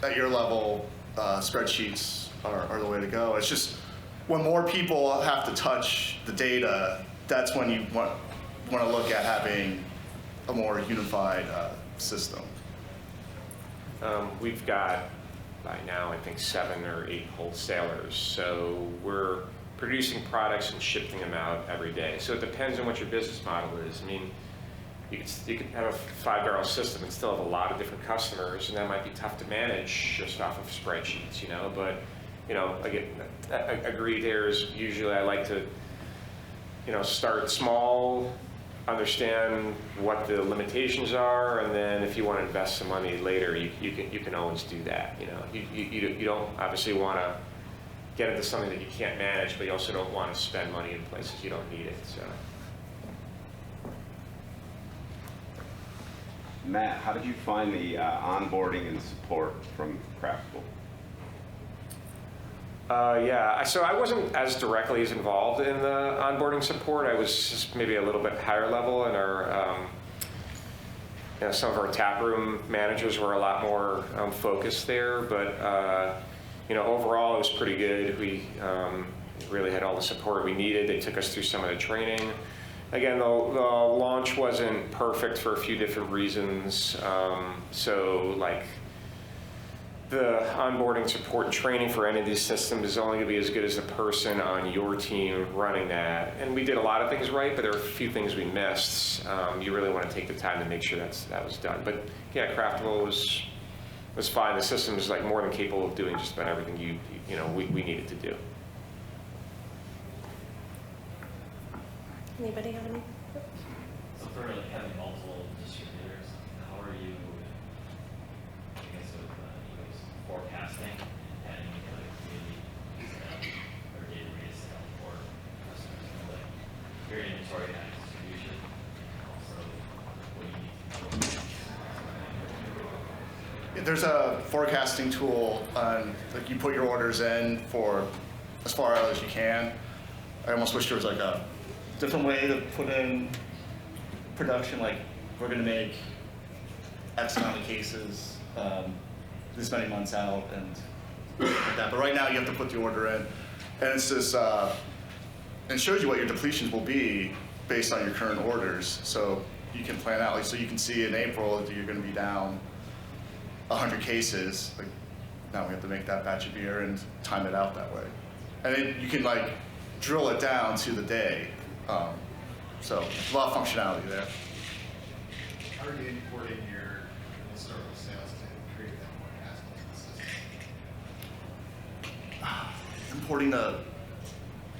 at your level, spreadsheets are the way to go. It's just when more people have to touch the data, that's when you want to look at having a more unified system. We've got, by now, I think 7 or 8 wholesalers. So we're producing products and shipping them out every day. So it depends on what your business model is. I mean, you could have a 5-barrel system and still have a lot of different customers, and that might be tough to manage just off of spreadsheets, you know. But, you know, again, I agree. There's usually I like to, you know, start small, understand what the limitations are, and then if you want to invest some money later, you can always do that. You know, you don't obviously want to get into something that you can't manage, but you also don't want to spend money in places you don't need it. So. Matt, how did you find the onboarding and support from Craftable? Yeah, so I wasn't as directly as involved in the onboarding support. I was just maybe a little bit higher level, and our, you know, some of our taproom managers were a lot more focused there. But you know, overall, it was pretty good. We really had all the support we needed. They took us through some of the training. Again, the launch wasn't perfect for a few different reasons. So, like, the onboarding support and training for any of these systems is only going to be as good as the person on your team running that. And we did a lot of things right, but there were a few things we missed. You really want to take the time to make sure that was done. But yeah, Craftable was fine. The system is like more than capable of doing just about everything you know we needed to do. Anybody have any? So for like having multiple distributors, how are you, I guess, with forecasting and having like community sale or database sale for customers? Like, very there's a forecasting tool on, like you put your orders in for as far out as you can. I almost wish there was like a different way to put in production, like we're gonna make X amount of cases this many months out and like that. But right now you have to put the order in, and it's this, it shows you what your depletions will be based on your current orders. So you can plan out, like, so you can see in April that you're gonna be down 100 cases. Like, now we have to make that batch of beer and time it out that way. And then you can like drill it down to the day. So a lot of functionality there. How are you importing your historical sales to create that forecasting system? Importing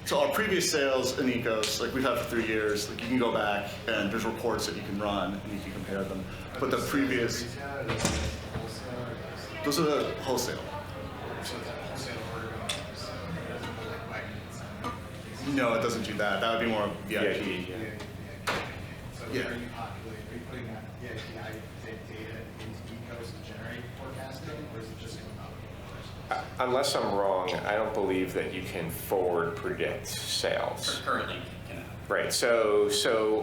so our previous sales in Ekos, like we've had for 3 years, like you can go back and there's reports that you can run and you can compare them. But the previous, those are the wholesale. So that wholesale order going up, so it doesn't look like wagons. No, it doesn't do that. That would be more VIP. So Yeah. are you putting that VIP data into Ekos to generate forecasting, or is it just coming out of Ekos? Unless I'm wrong, I don't believe that you can forward predict sales. Currently, cannot. Right, so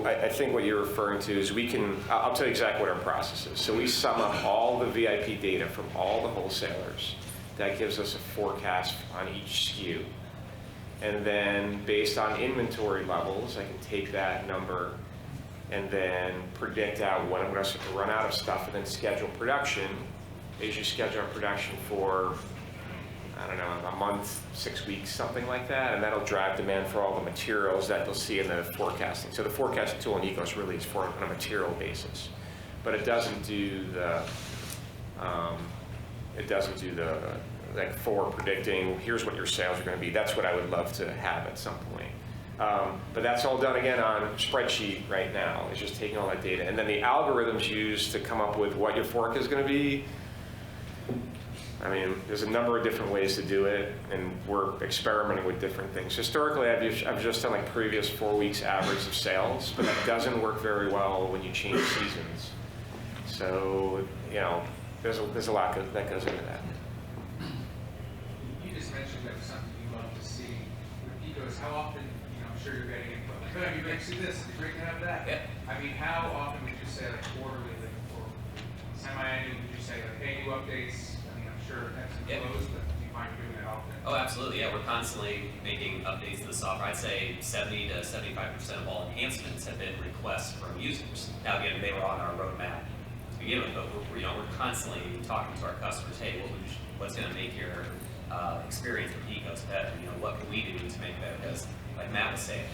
I think what you're referring to is we can, I'll tell you exactly what our process is. So we sum up all the VIP data from all the wholesalers. That gives us a forecast on each SKU. And then based on inventory levels, I can take that number and then predict out when I'm going to run out of stuff and then schedule production. I usually schedule our production for, I don't know, a month, 6 weeks, something like that, and that'll drive demand for all the materials that you'll see in the forecasting. So the forecasting tool in Ekos really is for on a material basis, but it doesn't do the, like forward predicting, here's what your sales are going to be. That's what I would love to have at some point. But that's all done again on spreadsheet right now. It's just taking all that data. And then the algorithms used to come up with what your forecast is going to be. I mean, there's a number of different ways to do it, and we're experimenting with different things. Historically, I've just done like previous 4 weeks average of sales, but that doesn't work very well when you change seasons. So, you know, there's a lot that goes into that. You just mentioned that was something you love to see with Ekos. How often, you know, I'm sure you're getting input, like, oh, you'd like to see this, it'd be great to have that. Yeah. I mean, how often would you say, like, quarterly, like, or semi-annually, would you say, like, hey, new updates? I mean, I'm sure ebbs and Yeah. flows, but do you find you're doing it often? Oh, absolutely. Yeah, we're constantly making updates to the software. I'd say 70 to 75% of all enhancements have been requests from users. Now, again, they were on our roadmap to begin with, but we're constantly talking to our customers. Hey, what's going to make your experience with Ekos better? You know, what can we do to make it better? Because, like Matt was saying,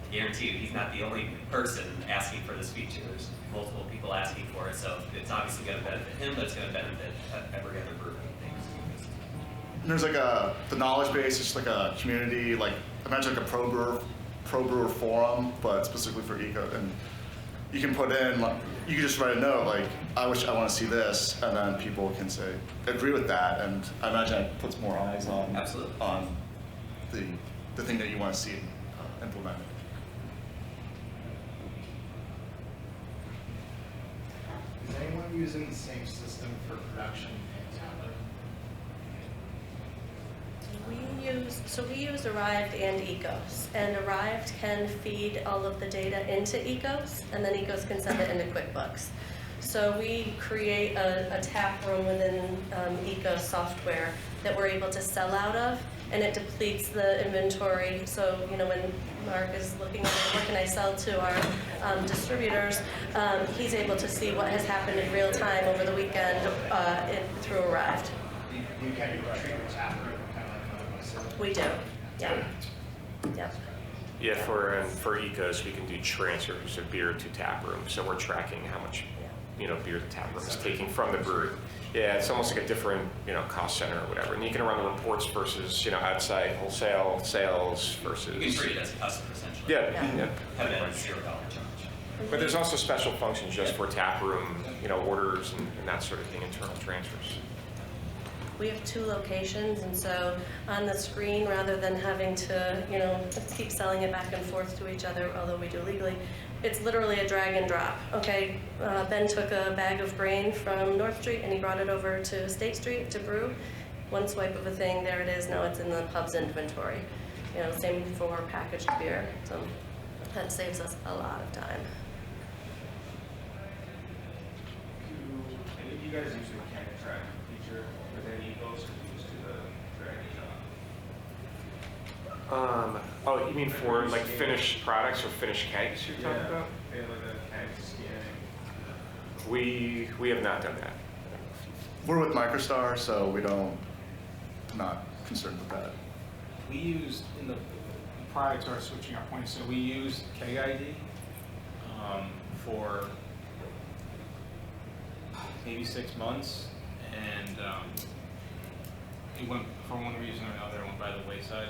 I guarantee you, he's not the only person asking for this feature. There's multiple people asking for it, so it's obviously going to benefit him, but it's going to benefit every other brewer. And there's like the knowledge base, it's like a community, like imagine like a pro brewer forum, but specifically for Eco. And you can put in, like, you can just write a note like, I want to see this, and then people can say, agree with that, and I imagine it puts more eyes on Absolutely. on the thing that you want to see implemented. Is anyone using the same system for production and tablet? We use Arryved and Ekos, and Arryved can feed all of the data into Ekos, and then Ekos can send it into QuickBooks. So we create a tap room within Ekos software that we're able to sell out of, and it depletes the inventory. So, you know, when Mark is looking at what can I sell to our distributors, he's able to see what has happened in real time over the weekend through Arryved. You can treat your tap room kind of like another facility. We do, yeah. Yep. Yeah, for Ekos, we can do transfers of beer to tap room, so we're tracking how much, you know, beer the tap room is taking from the brewery. Yeah, it's almost like a different, you know, cost center or whatever. And you can run the reports versus, you know, outside wholesale sales versus. You can treat it as a customer, essentially. Yeah. Have it at a $0 charge. But there's also special functions just for tap room, you know, orders and that sort of thing, internal transfers. We have 2 locations, and so on the screen, rather than having to, keep selling it back and forth to each other, although we do legally, it's literally a drag and drop. Okay, Ben took a bag of grain from North Street and he brought it over to State Street to brew. One swipe of a thing, there it is, now it's in the pub's inventory. Same for packaged beer, so that saves us a lot of time. And you guys use the can track feature within Ekos, or you just do the drag and drop? Oh, you mean for like finished products or finished kegs you're talking about? Yeah, like the keg scanning. We have not done that. We're with MicroStar, so we don't, not concerned with that. We used, prior to our switching our points, so we used KID for maybe 6 months, and it went, for one reason or another, it went by the wayside.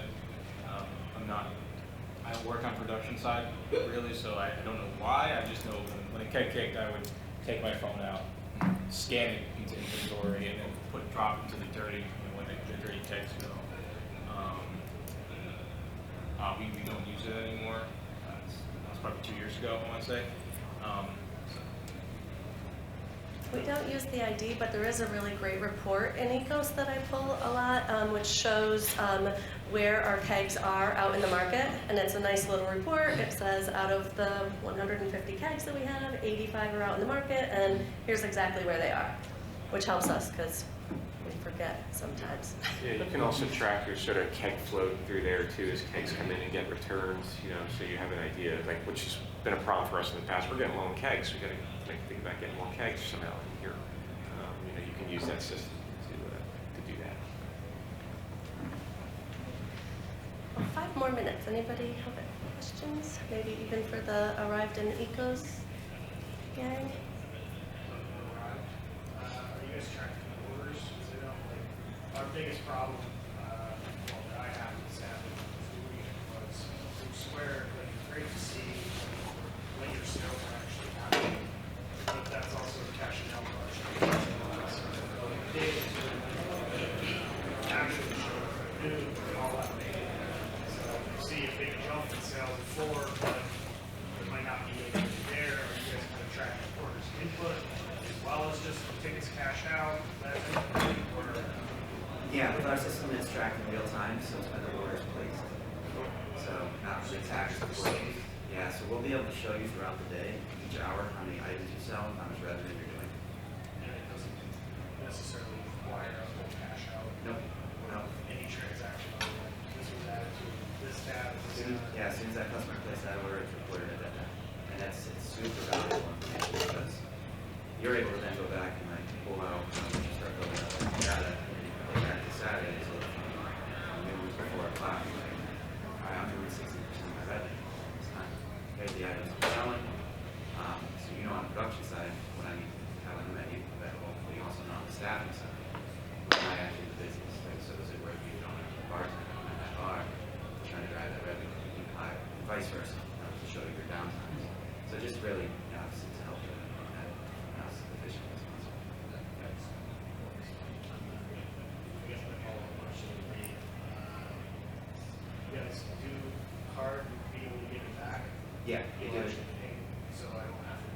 I don't work on production side, really, so I don't know why. I just know when a keg kicked, I would take my phone out, scan it into inventory, and then drop into the dirty, when the dirty kegs go. We don't use it anymore. That's probably 2 years ago, I want to say. We don't use the ID, but there is a really great report in Ekos that I pull a lot, which shows where our kegs are out in the market, and it's a nice little report. It says out of the 150 kegs that we have, 85 are out in the market, and here's exactly where they are, which helps us because we forget sometimes. Yeah, you can also track your sort of keg flow through there too, as kegs come in and get returned, so you have an idea, which has been a problem for us in the past. We're getting low on kegs, we got to think about getting more kegs somehow in here. You can use that system to do that. 5 more minutes. Anybody have any questions? Maybe even for the Arryved and Ekos gang? Are you guys tracking orders? Our biggest problem, that I have with sadly was through Square, it's great to see when your sales are actually happening, but that's also a cash and out rush. So the data actually show new and all that data. So you see a big jump in sales before, but it might not be there, or you guys kind of track orders input as well as just tickets cashed out, that or Yeah, with our system, it's tracked in real time, so it's when the order is placed. So not really taxed before. Yeah, so we'll be able to show you throughout the day, each hour, how many items you sell, how much revenue you're doing. and it doesn't necessarily require a full cash out. Nope. No. Any transaction, this was added to this tab, this tab. Yeah, as soon as that customer places that order, it's reported at that time. And it's super valuable information because you're able to then go back and pull out, start building up data, and back to Saturday, so maybe it was before 5 o'clock, I'm doing 60% of my revenue this time. Here's the items I'm selling. So on the production side, when I need to have a menu available, we also know on the staffing side, when I actually the business, so is it worth you don't have a bartender on that bar, trying to drive that revenue even higher, and vice versa, to show you your downtime. So just really, obviously to help you on that efficient response. I guess my follow-up question would be, you guys do card be able to give it back? Yeah, you do. So I don't have to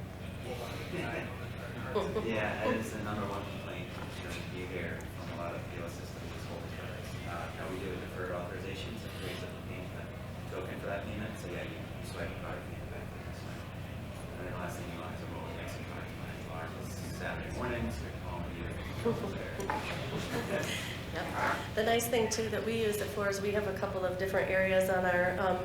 pull out the guy on the card. Yeah, that is the number one complaint you hear from a lot of POS systems is holding cards. Now we do a deferred authorization, so it creates a payment token for that payment. So yeah, you swipe a card and pay it back to the customer. And then the last thing you want is a roll of extra cards when you are Saturday morning, so you're home and you're there. Yep. The nice thing too that we use it for is we have a couple of different areas on our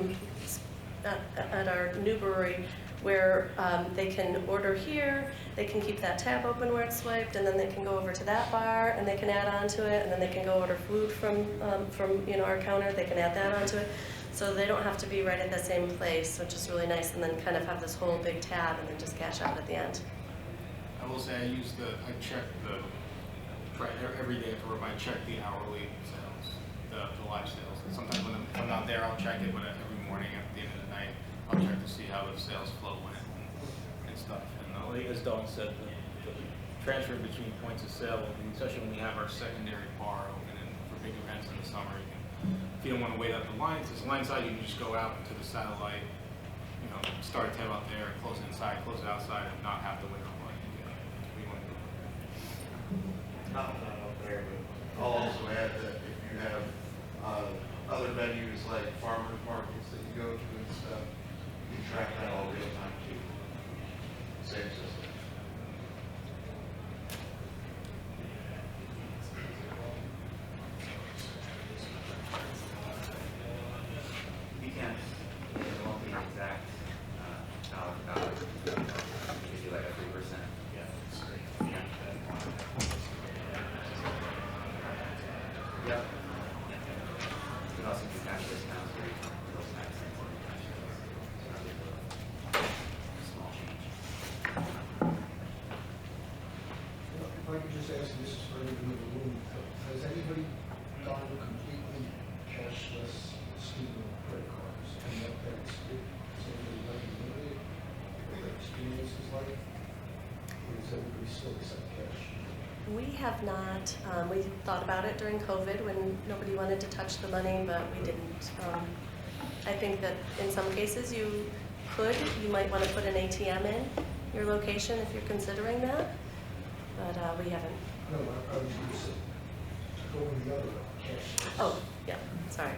at our new brewery where they can order here, they can keep that tab open where it's swiped, and then they can go over to that bar and they can add on to it, and then they can go order food from our counter, they can add that onto it. So they don't have to be right at the same place, which is really nice, and then kind of have this whole big tab and then just cash out at the end. I will say I check every day for I check the hourly sales, the live sales. And sometimes when I'm not there, I'll check it, but every morning at the end of the night, I'll check to see how the sales flow went and stuff. And like as Dawn said, the transfer between points of sale, and especially when we have our secondary bar open and for big events in the summer. If you don't want to wait out the lines, there's a line side, you can just go out to the satellite, you know, start a tab out there, close it inside, close it outside, and not have to wait on line. We want to do it. Not up there, but I'll also add that if you have other venues like farmers markets that you go to and stuff, you can track that all real time too. Same system. You can't, it won't be exact dollar for dollar. You do like a 3%. Yeah, it's great. Yep. You can also do cash discounts where you can those types of things. Small change. If I could just ask, this is for everybody in the room, has anybody gone to completely cashless student credit cards? And what that's, somebody like limited, what their experience is like? Or does everybody still accept cash? We have not. We thought about it during COVID when nobody wanted to touch the money, but we didn't. I think that in some cases you might want to put an ATM in your location if you're considering that, but we haven't. No, I was going to say, going the other way, cashless. Oh, yeah, sorry.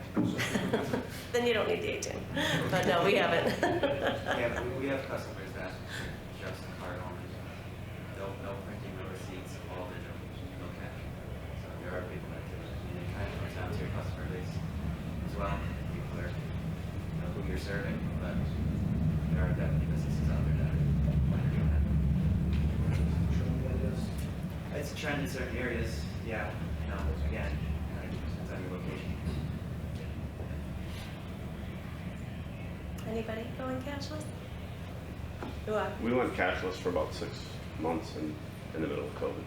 Then you don't need the ATM. But no, we haven't. Yeah, we have customers that just card owners. No printing, no receipts, all digital, no cash. So there are people that do it. And it kind of comes down to your customer base as well. Be clear, you know who you're serving, but there are definitely businesses out there that are doing that. It's a trend in certain areas, yeah. You know, again, it depends on your location. Anybody going cashless? Who are? We went cashless for about 6 months in the middle of COVID.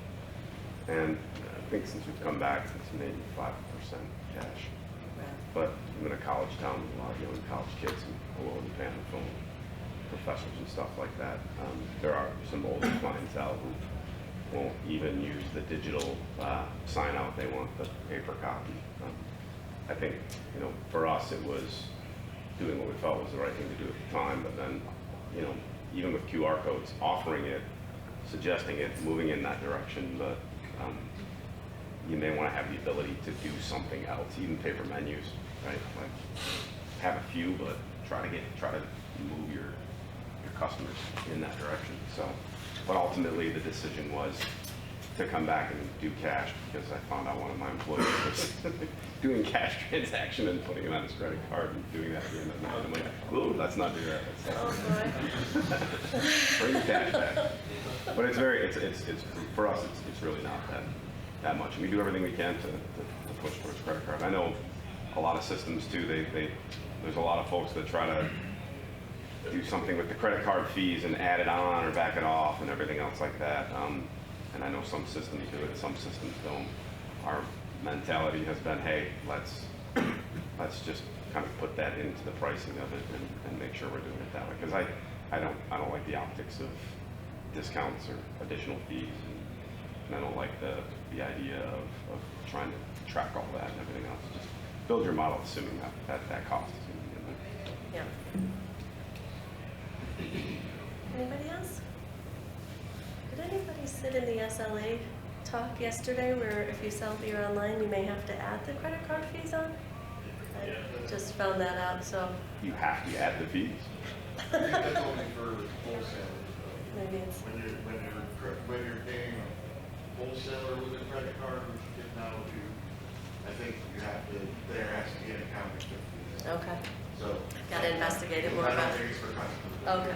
And I think since we've come back, it's maybe 5% cash. Right. But I'm in a college town with a lot of young college kids who are willing to pay on the phone, professors and stuff like that. There are some older clientele who won't even use the digital sign out. They want the paper copy. I think, you know, for us it was doing what we felt was the right thing to do at the time, but then, you know, even with QR codes, offering it, suggesting it, moving in that direction, but you may want to have the ability to do something else, even paper menus, right? Like have a few, but try to move your customers in that direction. So, but ultimately the decision was to come back and do cash because I found out one of my employees was doing cash transaction and putting it on his credit card and doing that at the end of the night. I'm like, ooh, let's not do that. Oh boy. Bring the cash back. But it's for us, it's really not that much. And we do everything we can to push towards credit card. I know a lot of systems too, there's a lot of folks that try to do something with the credit card fees and add it on or back it off and everything else like that. And I know some systems do it, some systems don't. Our mentality has been, hey, let's just kind of put that into the pricing of it and make sure we're doing it that way. Because I don't like the optics of discounts or additional fees, and I don't like the idea of trying to track all that and everything else. Just build your model assuming that cost is going to be in there. Yeah. Anybody else? Did anybody sit in the SLA talk yesterday where if you sell beer online, you may have to add the credit card fees on? I just found that out, so. You have to add the fees. I think that's only for wholesalers. Maybe it's. When you're paying a wholesaler with a credit card, which you can now do, I think you have to, there has to be an accounting fee. Okay. So. Gotta investigate it more I about don't think it's for customers. Okay.